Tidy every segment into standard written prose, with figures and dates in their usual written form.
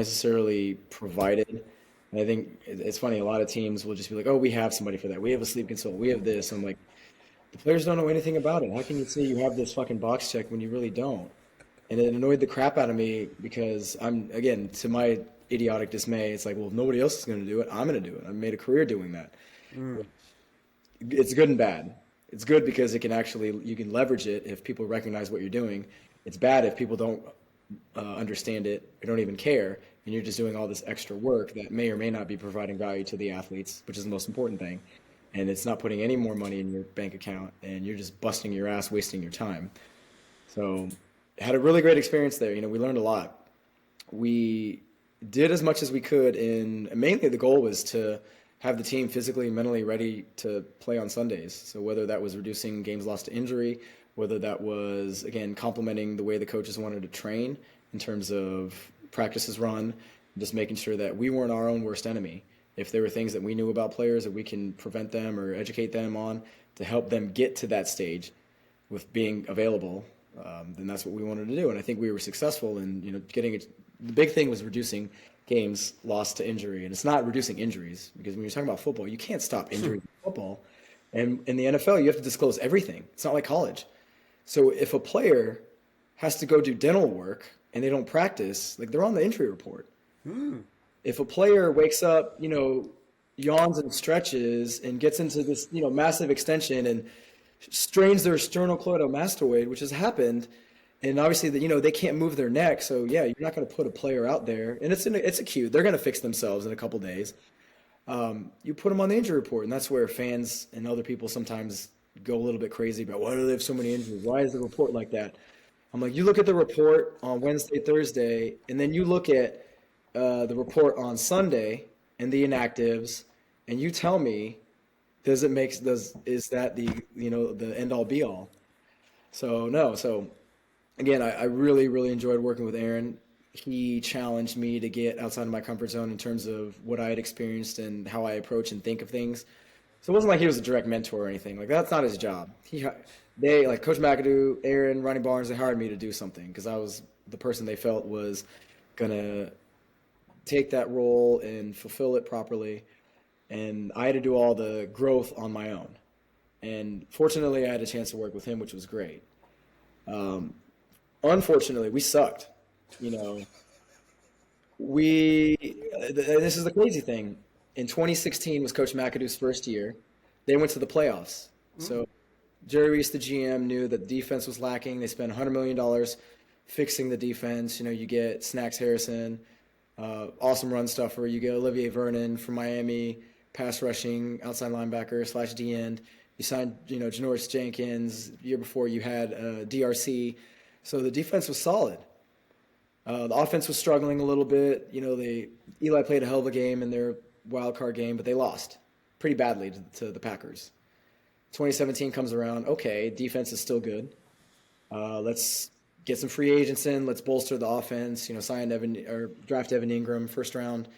necessarily provided. And I think it's funny, a lot of teams will just be like, oh, we have somebody for that. We have a sleep consultant. We have this. I'm like, the players don't know anything about it. How can you say you have this fucking box check when you really don't? And it annoyed the crap out of me because I'm, again, to my idiotic dismay, it's like, well, if nobody else is going to do it, I'm going to do it. I've made a career doing that. It's good and bad. It's good because it can actually, you can leverage it if people recognize what you're doing. It's bad if people don't understand it or don't even care, and you're just doing all this extra work that may or may not be providing value to the athletes, which is the most important thing. And it's not putting any more money in your bank account, and you're just busting your ass, wasting your time. So had a really great experience there. We learned a lot. We did as much as we could, and mainly the goal was to have the team physically and mentally ready to play on Sundays. So whether that was reducing games lost to injury, whether that was, again, complementing the way the coaches wanted to train in terms of practices run, just making sure that we weren't our own worst enemy. If there were things that we knew about players that we can prevent them or educate them on to help them get to that stage with being available, then that's what we wanted to do. And I think we were successful in, getting it. The big thing was reducing games lost to injury. And it's not reducing injuries, because when you're talking about football, you can't stop injuries in football. And in the NFL, you have to disclose everything. It's not like college. So if a player has to go do dental work and they don't practice, like, they're on the injury report. If a player wakes up, yawns and stretches and gets into this, massive extension and strains their sternocleidomastoid, which has happened, and obviously they can't move their neck, so yeah, you're not going to put a player out there, and it's acute. They're going to fix themselves in a couple days. You put them on the injury report, and that's where fans and other people sometimes go a little bit crazy about, why do they have so many injuries? Why is the report like that? I'm like, you look at the report on Wednesday, Thursday, and then you look at the report on Sunday and the inactives, and you tell me, is that the end all be all? So no. So again, I really, really enjoyed working with Aaron. He challenged me to get outside of my comfort zone in terms of what I had experienced and how I approach and think of things. So it wasn't like he was a direct mentor or anything. Like, that's not his job. They, like Coach McAdoo, Aaron, Ronnie Barnes, they hired me to do something because I was the person they felt was gonna take that role and fulfill it properly. And I had to do all the growth on my own. And fortunately, I had a chance to work with him, which was great. Unfortunately, we sucked. This is the crazy thing. In 2016 was Coach McAdoo's first year. They went to the playoffs. So Jerry Reese, the GM, knew that the defense was lacking. They spent $100 million fixing the defense. You get Snacks Harrison, awesome run stuffer. You get Olivier Vernon from Miami, pass rushing, outside linebacker / D end. You signed, Janoris Jenkins. The year before you had DRC. So the defense was solid. The offense was struggling a little bit. Eli played a hell of a game in their wild card game, but they lost pretty badly to the Packers. 2017 comes around. Okay, defense is still good. Let's get some free agents in. Let's bolster the offense. Draft Evan Ingram, first round,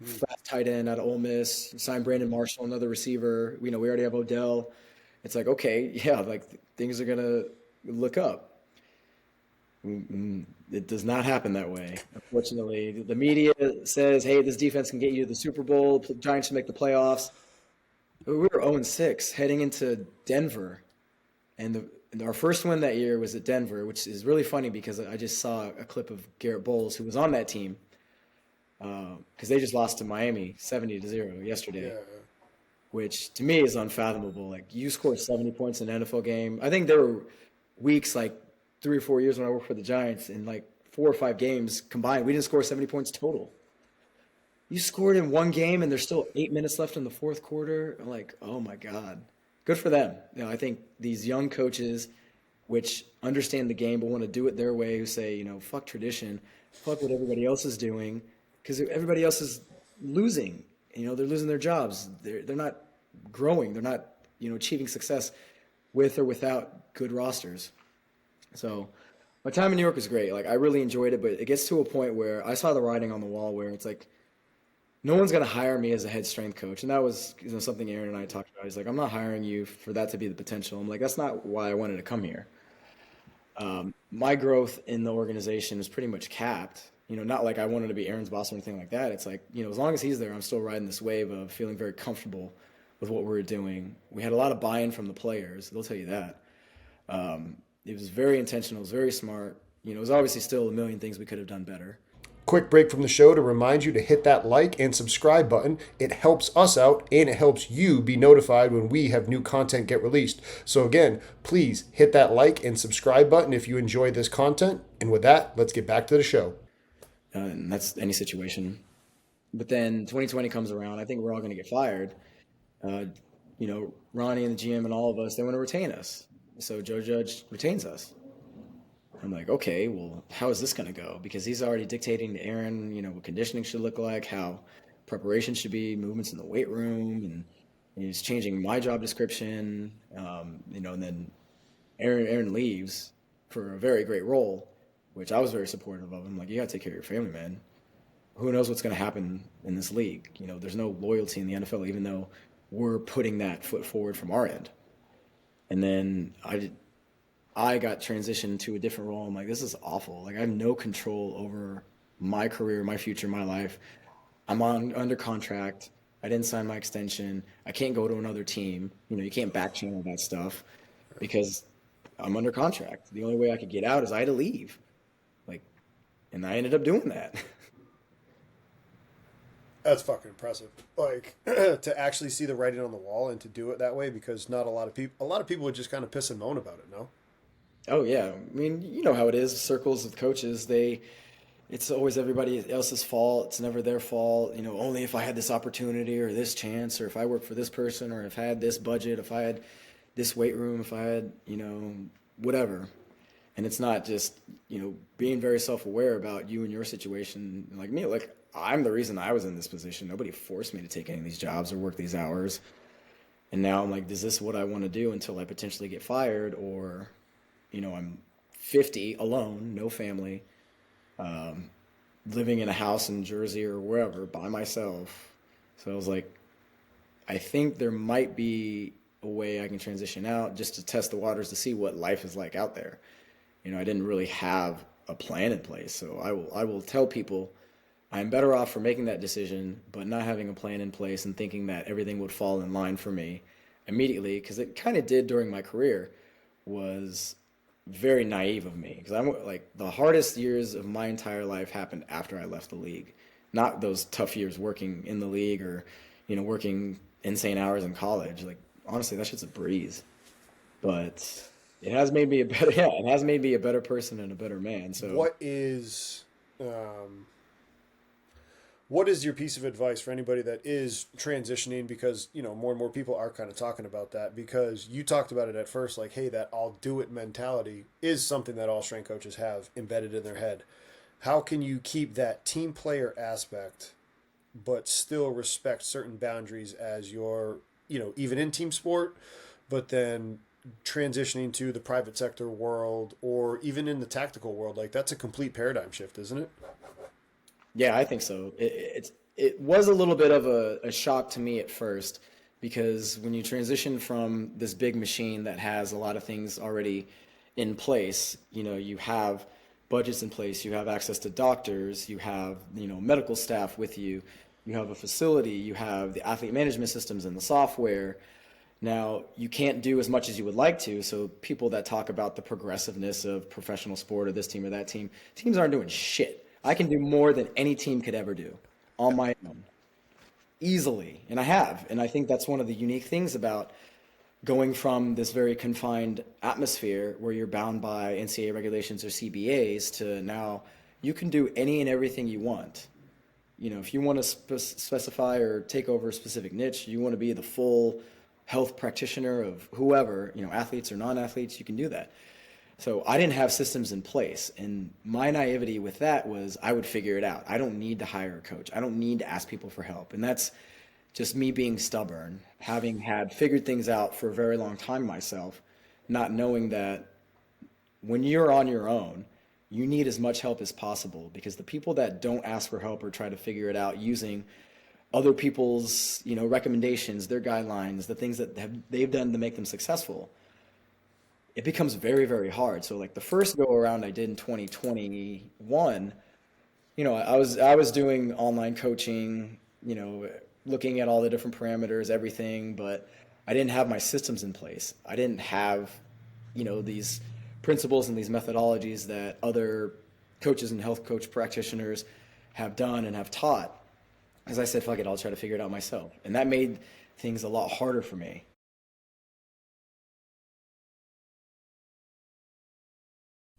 fast tight end out of Ole Miss. Sign Brandon Marshall, another receiver. We already have Odell. It's like, okay, yeah, like things are gonna look up. It does not happen that way. Unfortunately, the media says, hey, this defense can get you to the Super Bowl. Giants should make the playoffs. We were 0-6 heading into Denver. And our first win that year was at Denver, which is really funny because I just saw a clip of Garrett Bowles, who was on that team, because they just lost to Miami 70-0 yesterday, which to me is unfathomable. Like, you score 70 points in an NFL game. I think there were weeks like 3 or 4 years when I worked for the Giants, in like 4 or 5 games combined, we didn't score 70 points total. You scored in one game and there's still 8 minutes left in the fourth quarter. I'm like, oh my God. Good for them. I think these young coaches, which understand the game but want to do it their way, who say, fuck tradition, fuck what everybody else is doing, because everybody else is losing. They're losing their jobs. They're not growing. They're not, achieving success with or without good rosters. So my time in New York was great. Like, I really enjoyed it, but it gets to a point where I saw the writing on the wall where it's like, no one's going to hire me as a head strength coach. And that was something Aaron and I talked about. He's like, I'm not hiring you for that to be the potential. I'm like, that's not why I wanted to come here. My growth in the organization is pretty much capped. not like I wanted to be Aaron's boss or anything like that. It's like, as long as he's there, I'm still riding this wave of feeling very comfortable with what we were doing. We had a lot of buy-in from the players. They'll tell you that. It was very intentional. It was very smart. It was obviously still a million things we could have done better. Quick break from the show to remind you to hit that like and subscribe button. It helps us out and it helps you be notified when we have new content get released. So again, please hit that like and subscribe button if you enjoy this content. And with that, let's get back to the show. And that's any situation. But then 2020 comes around. I think we're all going to get fired. Ronnie and the GM and all of us, they want to retain us. So Joe Judge retains us. I'm like, okay, well, how is this going to go? Because he's already dictating to Aaron, what conditioning should look like, how preparation should be, movements in the weight room, and he's changing my job description. And then Aaron leaves for a very great role, which I was very supportive of. I'm like, you got to take care of your family, man. Who knows what's going to happen in this league? There's no loyalty in the NFL, even though we're putting that foot forward from our end. And then I got transitioned to a different role. I'm like, this is awful. Like, I have no control over my career, my future, my life. I'm under contract. I didn't sign my extension. I can't go to another team. You can't back channel that stuff because I'm under contract. The only way I could get out is I had to leave. And I ended up doing that. That's fucking impressive. To actually see the writing on the wall and to do it that way, because not a lot of people would just kind of piss and moan about it, no? Oh yeah. I mean, you know how it is. Circles with coaches, it's always everybody else's fault. It's never their fault. Only if I had this opportunity or this chance, or if I worked for this person, or if I had this budget, if I had this weight room, if I had, whatever. And it's not just, being very self-aware about you and your situation. Like me, I'm the reason I was in this position. Nobody forced me to take any of these jobs or work these hours. And now I'm like, is this what I want to do until I potentially get fired? Or, I'm 50, alone, no family, living in a house in Jersey or wherever by myself. So I was like, I think there might be a way I can transition out just to test the waters to see what life is like out there. I didn't really have a plan in place. So I will tell people I'm better off for making that decision, but not having a plan in place and thinking that everything would fall in line for me immediately, because it kind of did during my career, was very naive of me. Because I'm like, the hardest years of my entire life happened after I left the league, not those tough years working in the league or, working insane hours in college. Like, honestly, that shit's a breeze. But it has made me a better, it has made me a better person and a better man. So what is your piece of advice for anybody that is transitioning? Because, more and more people are kind of talking about that, because you talked about it at first, like, hey, that I'll do it mentality is something that all strength coaches have embedded in their head. How can you keep that team player aspect, but still respect certain boundaries as you're, even in team sport, but then transitioning to the private sector world or even in the tactical world? Like, that's a complete paradigm shift, isn't it? Yeah, I think so. It was a little bit of a shock to me at first, because when you transition from this big machine that has a lot of things already in place, you have budgets in place, you have access to doctors, you have, medical staff with you, you have a facility, you have the athlete management systems and the software. Now, you can't do as much as you would like to, so people that talk about the progressiveness of professional sport or this team or that team, teams aren't doing shit. I can do more than any team could ever do on my own, easily, and I have. And I think that's one of the unique things about going from this very confined atmosphere where you're bound by NCAA regulations or CBAs to now you can do any and everything you want. If you want to specify or take over a specific niche, you want to be the full health practitioner of whoever, athletes or non-athletes, you can do that. So I didn't have systems in place. And my naivety with that was I would figure it out. I don't need to hire a coach. I don't need to ask people for help. And that's just me being stubborn, having had figured things out for a very long time myself, not knowing that when you're on your own, you need as much help as possible, because the people that don't ask for help or try to figure it out using other people's, recommendations, their guidelines, the things that they've done to make them successful, it becomes very, very hard. So like the first go around I did in 2021, I was doing online coaching, looking at all the different parameters, everything, but I didn't have my systems in place. I didn't have, these principles and these methodologies that other coaches and health coach practitioners have done and have taught. As I said, fuck it, I'll try to figure it out myself. And that made things a lot harder for me.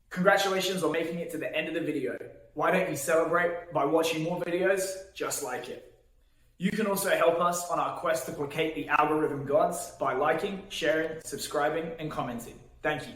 Congratulations on making it to the end of the video. Why don't you celebrate by watching more videos just like it? You can also help us on our quest to placate the algorithm gods by liking, sharing, subscribing, and commenting. Thank you.